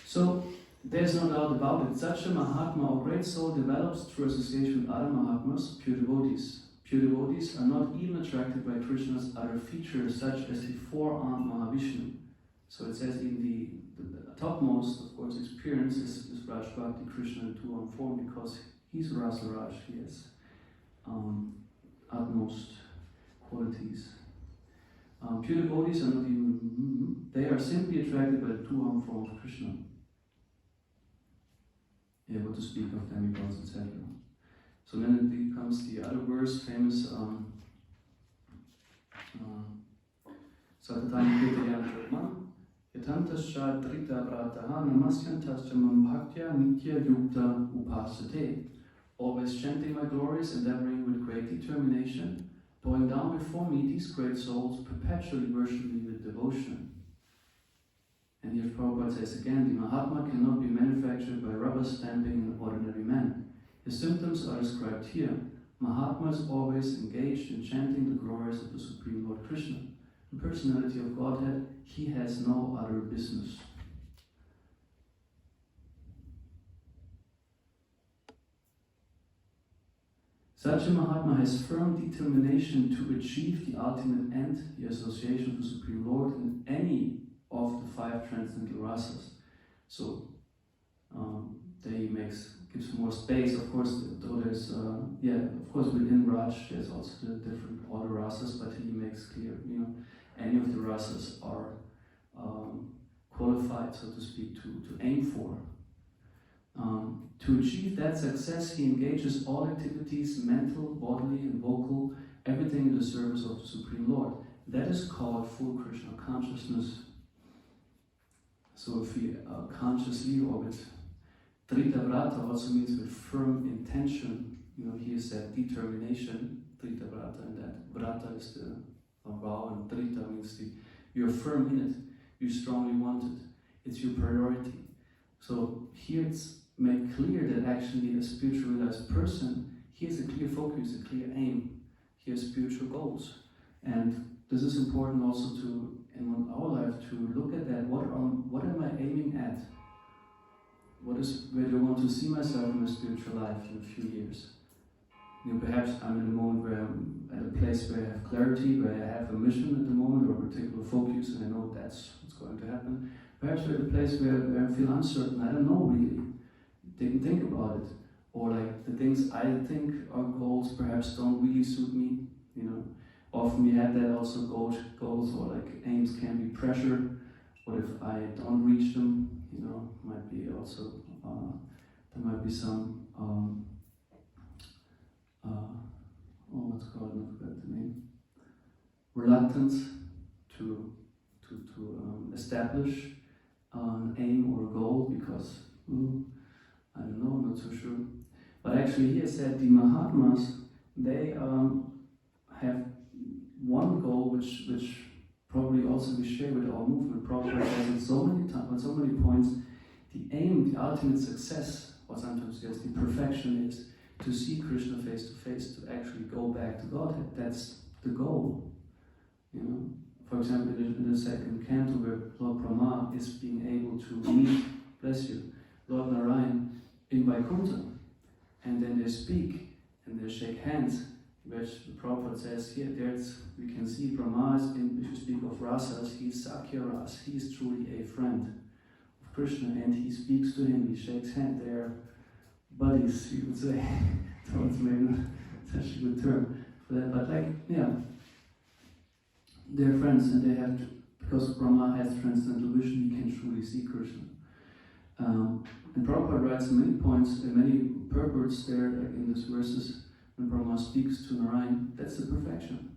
So there's no doubt about it. Such a Mahatma or great soul develops through association with other Mahatmas, pure devotees. Pure devotees are not even attracted by Krishna's other features, such as the four-armed Mahavishnu. So it says in the topmost, of course, experience is Raj Bhakti Krishna in two-armed form, because he's Rasa Raj, he has utmost qualities. Pure devotees are not even, they are simply attracted by the two-armed form of Krishna. Able to speak of demigods, etc. So then it becomes the other verse, famous Caitanya Caitanya Yatantascha Drita Vrataha Namasyantascha Mam Bhaktya Nitya Yukta Upasate. Always chanting my glories, endeavoring with great determination, bowing down before me, these great souls perpetually worship me with devotion. And here Prabhupada says again, the Mahatma cannot be manufactured by rubber stamping an ordinary man. His symptoms are described here. Mahatma is always engaged in chanting the glories of the Supreme Lord Krishna. The personality of Godhead, he has no other business. Such a Mahatma has firm determination to achieve the ultimate end, the association with the Supreme Lord in any of the five transcendental rasas. So there he gives more space, of course, though there's, of course within Raj there's also the different order rasas, but he makes clear, any of the rasas are qualified, so to speak, to aim for. To achieve that success, he engages all activities, mental, bodily and vocal, everything in the service of the Supreme Lord. That is called full Krishna consciousness. So if we consciously, or with Trita Vrata also means with firm intention, he is that determination, Trita Vrata, and that Vrata is the vow, and Trita means you're firm in it, you strongly want it, it's your priority. So here it's made clear that actually a spiritual realized person, he has a clear focus, a clear aim, he has spiritual goals. And this is important also in our life to look at that. What am I aiming at? Where do I want to see myself in my spiritual life in a few years? Perhaps I'm in a moment where I'm at a place where I have clarity, where I have a mission at the moment, or a particular focus, and I know that's what's going to happen. Perhaps we're at a place where I feel uncertain, I don't know really, didn't think about it. Or like the things I think are goals perhaps don't really suit me, Often we have that also, goals or like aims can be pressure. What if I don't reach them? Might be also, there might be some, what's called, I forgot the name, reluctance to establish an aim or a goal because, I don't know, I'm not so sure. But actually here said the Mahatmas, they have one goal which probably also we share with our movement. Prabhupada says it so many times, on so many points, the aim, the ultimate success, or sometimes yes, the perfection is to see Krishna face to face, to actually go back to Godhead. That's the goal. For example, in the second canto where Lord Brahma is being able to meet, bless you, Lord Narayan in Vaikuntha, and then they speak and they shake hands, which the Prabhupada says here, we can see Brahma, if you speak of rasas, he is Sakya Ras, he is truly a friend of Krishna, and he speaks to him, he shakes hands, they are buddies, you would say. So it's maybe not such a good term for that, but they're friends, and they have to, because Brahma has transcendental vision, he can truly see Krishna. And Prabhupada writes many points, many purports there in these verses. When Brahma speaks to Narayan, that's the perfection.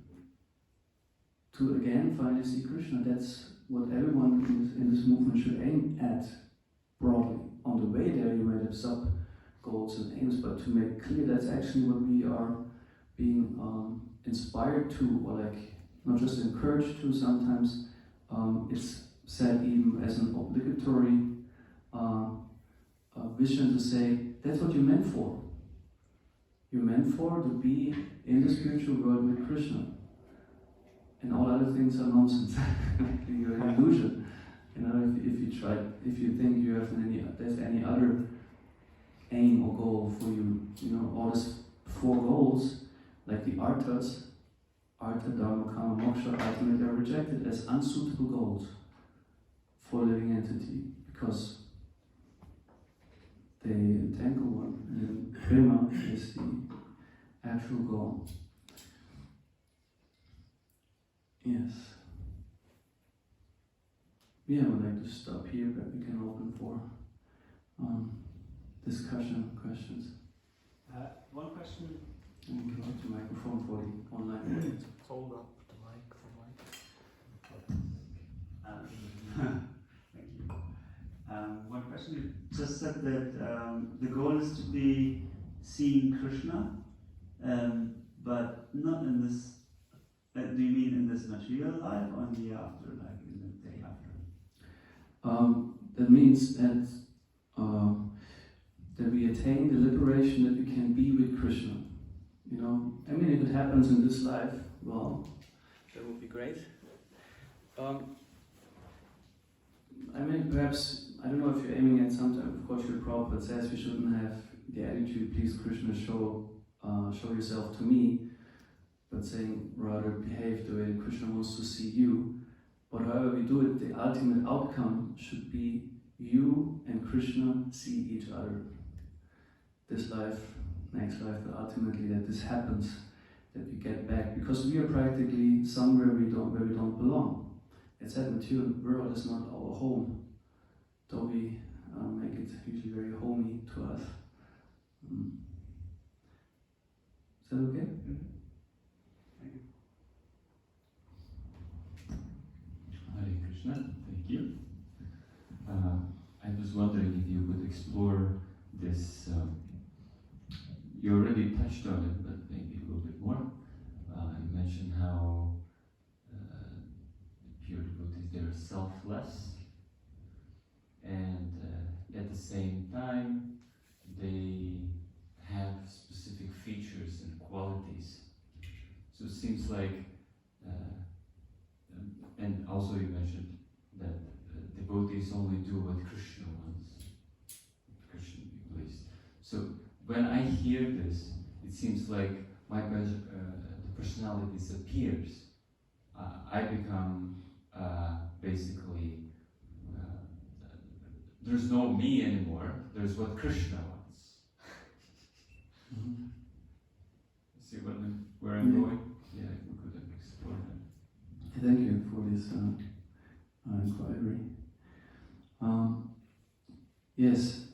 to again finally see Krishna. That's what everyone in this movement should aim at broadly. On the way there, you might have sub goals and aims, but to make clear that's actually what we are being inspired to, or like not just encouraged to. Sometimes it's said even as an obligatory vision to say that's what you're meant for. You're meant for to be in the spiritual world with Krishna, and all other things are nonsense. You're an illusion. You know, if you think you have there's any other aim or goal for you, you know, all these 4 goals, like the arthas, artha, dharma, kama, moksha, ultimately are rejected as unsuitable goals for a living entity, because they entangle one, and prema is the actual goal. Yes. Yeah, I would like to stop here, but we can open for discussion, questions. One question. And give up the microphone for the online audience. Hold up the mic for Mike. Thank you. One question. You just said that the goal is to be seeing Krishna, but not in this. Do you mean in this material life or in the afterlife, in the day after? That means that we attain the liberation that we can be with Krishna. You know, I mean, if it happens in this life, well, that would be great. I mean, perhaps, I don't know if you're aiming at something. Of course, your Prabhupada says we shouldn't have the attitude, please Krishna, show yourself to me, but saying rather behave the way Krishna wants to see you. But however we do it, the ultimate outcome should be you and Krishna see each other. This life, next life, but ultimately that this happens, that we get back, because we are practically somewhere where we don't belong. It's that material world is not our home, though we make it usually very homey to us. Is that okay? Thank you. Hare Krishna, thank you. I was wondering if you could explore this. You already touched on it, but maybe a little bit more. You mentioned how pure devotees, they are selfless, and at the same time, they have specific features and qualities. So it seems like, and also you mentioned that devotees only do what Krishna wants, Krishna be pleased. So when I hear this, it seems like my the personality disappears. I become basically, there's no me anymore, there's what Krishna wants. Mm-hmm. See where I'm going? Yeah, we could explore that. Thank you for this inquiry. Yes,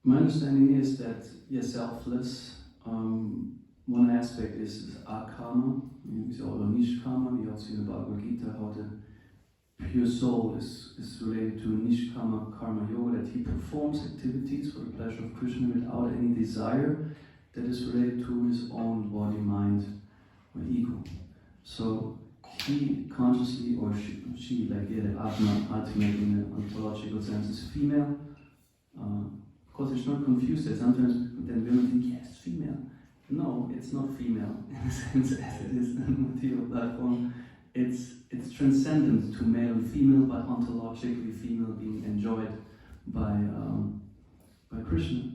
my understanding is that you're selfless. One aspect is akarma, we say also nishkama. We also in the Bhagavad Gita how the pure soul is related to nishkama karma yoga, that he performs activities for the pleasure of Krishna without any desire that is related to his own body, mind, or ego. So he consciously, or she like the Atma, ultimately in the ontological sense, is female. Of course, it's not confused that sometimes then women think, yes, female. No, it's not female in the sense as it is in the material platform. It's transcendent to male and female, but ontologically female being enjoyed by Krishna.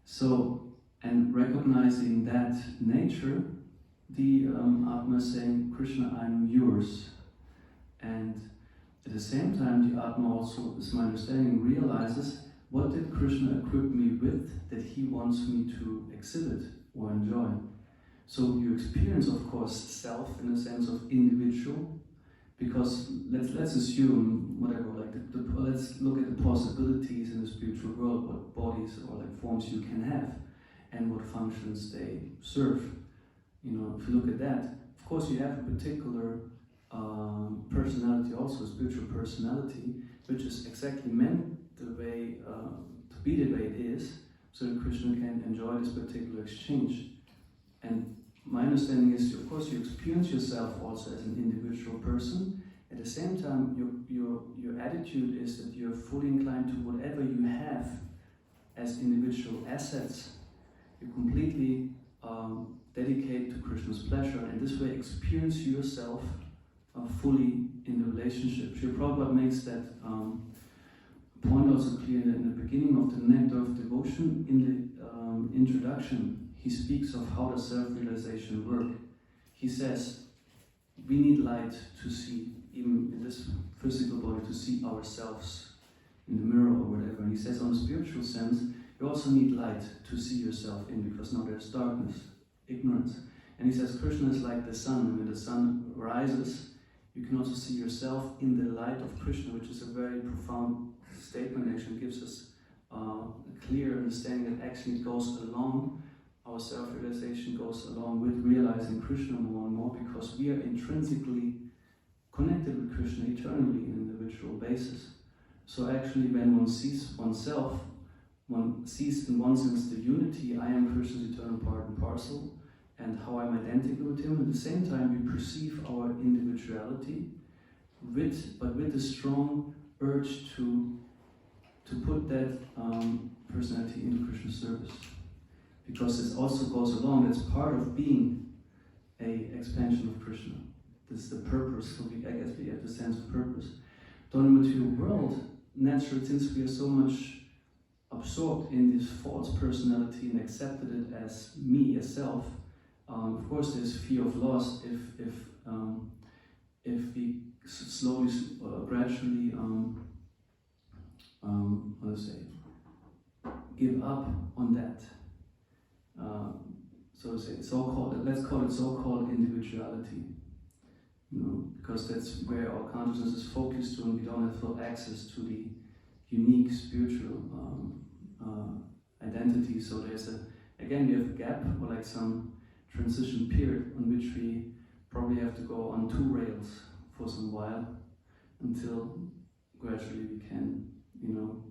So, and recognizing that nature, the Atma is saying, Krishna, I'm yours. And at the same time, the Atma also, is my understanding, realizes, what did Krishna equip me with that he wants me to exhibit or enjoy? So you experience, of course, self in the sense of individual, because let's assume whatever, like let's look at the possibilities in the spiritual world, what bodies or like forms you can have, and what functions they serve. You know, if you look at that, of course, you have a particular personality, also a spiritual personality, which is exactly meant the way to be the way it is, so that Krishna can enjoy this particular exchange. And my understanding is, of course, you experience yourself also as an individual person. At the same time, your attitude is that you're fully inclined to whatever you have as individual assets. You completely dedicate to Krishna's pleasure, and this way experience yourself fully in the relationship. Srila Prabhupada makes that point also clear in the beginning of the Nectar of Devotion. In the introduction, he speaks of how does self-realization work. He says, we need light to see, even in this physical body, to see ourselves in the mirror or whatever. And he says, on a spiritual sense, you also need light to see yourself in, because now there's darkness, ignorance. And he says, Krishna is like the sun, and when the sun rises, you can also see yourself in the light of Krishna, which is a very profound statement. Actually gives us a clear understanding that actually it goes along, our self-realization goes along with realizing Krishna more and more, because we are intrinsically connected with Krishna eternally in an individual basis. So actually when one sees oneself, one sees in one sense the unity, I am Krishna's eternal part and parcel, and how I'm identical with him. At the same time, we perceive our individuality but with a strong urge to put that personality into Krishna's service. Because this also goes along, that's part of being an expansion of Krishna. This is the purpose, so I guess we have the sense of purpose. Though in the material world, naturally, since we are so much absorbed in this false personality and accepted it as me, as self, of course there's fear of loss if we slowly, gradually, how to say, give up on that. So to say, let's call it so-called individuality. You know, because that's where our consciousness is focused to, and we don't have full access to the unique spiritual identity. So there's we have a gap, or like some transition period on which we probably have to go on two rails for some while until gradually we can,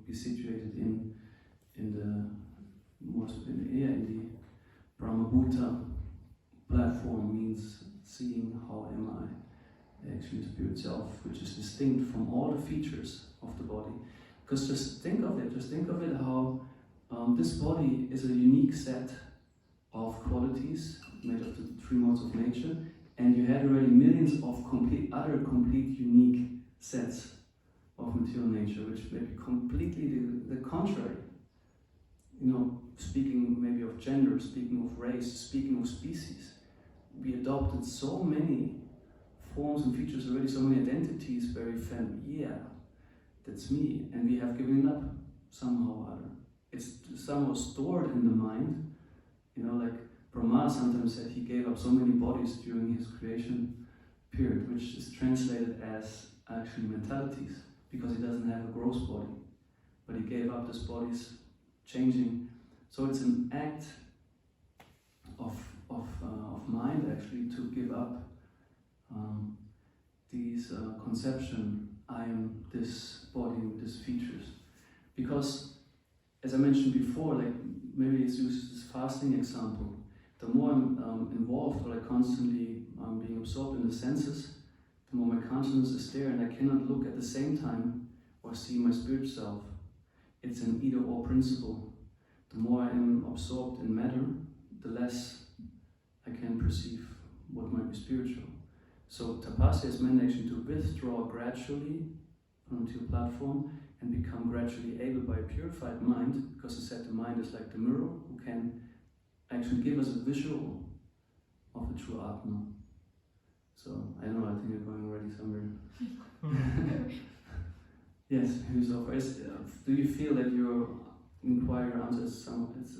be situated in the Brahmabhuta platform, means seeing how am I actually spirit self, which is distinct from all the features of the body. Because just think of it how this body is a unique set of qualities made of the three modes of nature, and you had already millions of complete unique sets of material nature, which may be completely the contrary. Speaking maybe of gender, speaking of race, speaking of species, we adopted so many forms and features already, so many identities, very that's me, and we have given it up somehow or other. It's somehow stored in the mind, like Brahma sometimes said he gave up so many bodies during his creation period, which is translated as actually mentalities, because he doesn't have a gross body, but he gave up his bodies changing. So it's an act of mind actually to give up these conception, I am this body with these features. Because, as I mentioned before, like maybe let's use this fasting example. The more I'm involved, or like constantly being absorbed in the senses, the more my consciousness is there, and I cannot look at the same time or see my spirit self. It's an either-or principle. The more I am absorbed in matter, the less I can perceive what might be spiritual. So tapasya is meant actually to withdraw gradually from the platform and become gradually able by a purified mind, because it said the mind is like the mirror who can actually give us a visual of the true Atma. So I don't know, I think we're going already somewhere. Yes, do you feel that your inquiry answers some of its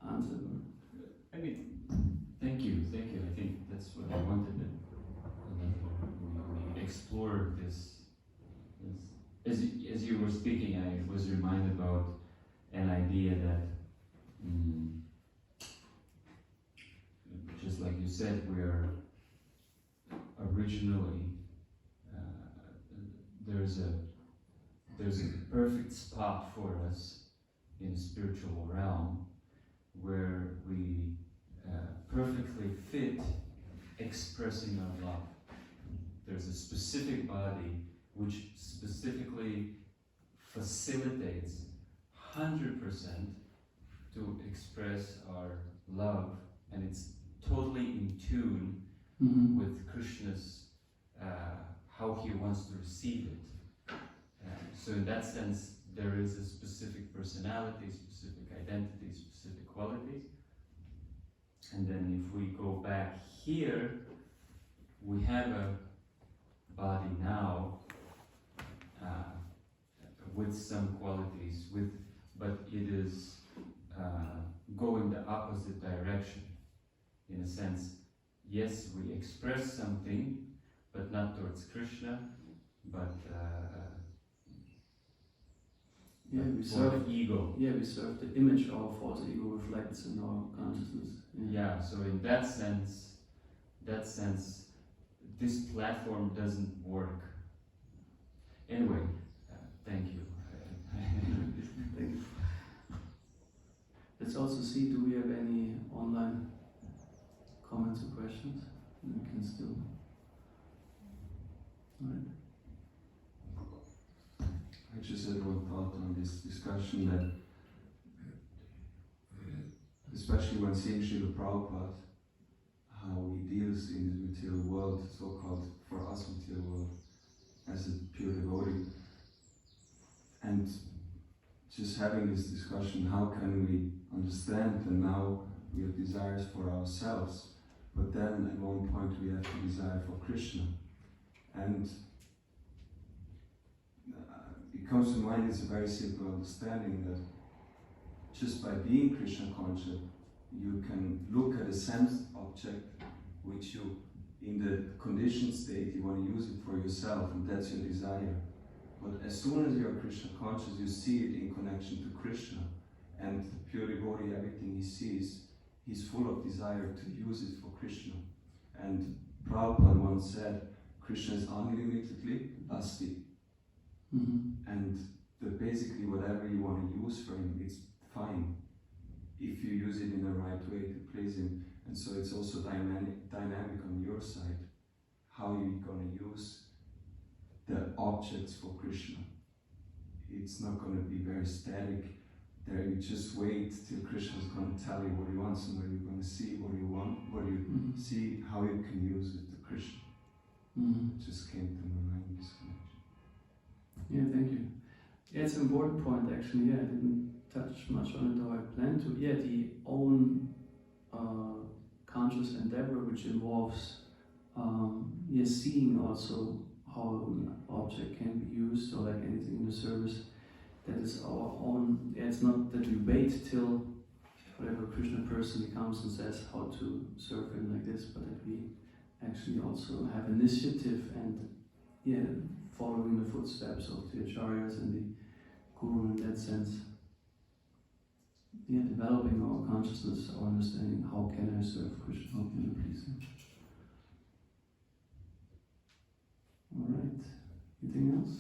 answer? I mean, thank you. I think that's what I wanted. We explore this. As you were speaking, I was reminded about an idea that, just like you said, we are originally there's a perfect spot for us in the spiritual realm where we perfectly fit expressing our love. There's a specific body which specifically facilitates 100% to express our love, and it's totally in tune with Krishna's, how he wants to receive it. So in that sense, there is a specific personality, specific identity, specific qualities. And then if we go back here, we have a body now with some qualities, but it is going the opposite direction. In a sense, yes, we express something, but not towards Krishna, but we for serve the ego. Yeah, we serve the image our false ego reflects in our consciousness. Yeah, so in that sense, this platform doesn't work. Anyway, thank you. Thank you. Let's also see, do we have any online comments or questions? We can still. Alright. I just had one thought on this discussion that, especially when seeing Srila Prabhupada, how he deals in the material world, so-called for us material world, as a pure devotee, and just having this discussion, how can we understand that now we have desires for ourselves, but then at one point we have the desire for Krishna, and it comes to mind, it's a very simple understanding that just by being Krishna conscious, you can look at a sense object which you, in the conditioned state, you want to use it for yourself, and that's your desire. But as soon as you're Krishna conscious, you see it in connection to Krishna, and the pure devotee, everything he sees, he's full of desire to use it for Krishna. And Prabhupada once said, Krishna is unlimitedly lusty. And basically whatever you want to use for him, it's fine. If you use it in the right way to please him. And so it's also dynamic on your side, how you're going to use the objects for Krishna. It's not going to be very static. There you just wait till Krishna's going to tell you what he wants, and where you're going to see what you want, what you see, how you can use it to Krishna. It just came to my mind, this connection. Yeah, thank you. Yeah, it's an important point actually. Yeah, I didn't touch much on it, though I plan to. Yeah, the own conscious endeavor, which involves seeing also how an object can be used, or like anything in the service, that is our own. Yeah, it's not that we wait till whatever Krishna personally comes and says how to serve him like this, but that we actually also have initiative and following the footsteps of the acharyas and the guru in that sense. Yeah, developing our consciousness, our understanding, how can I serve Krishna, how can I please him. Alright, anything else?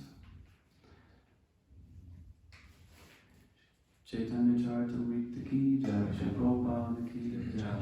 Caitanya Caritamrta ki jai, Prabhupada ki jai.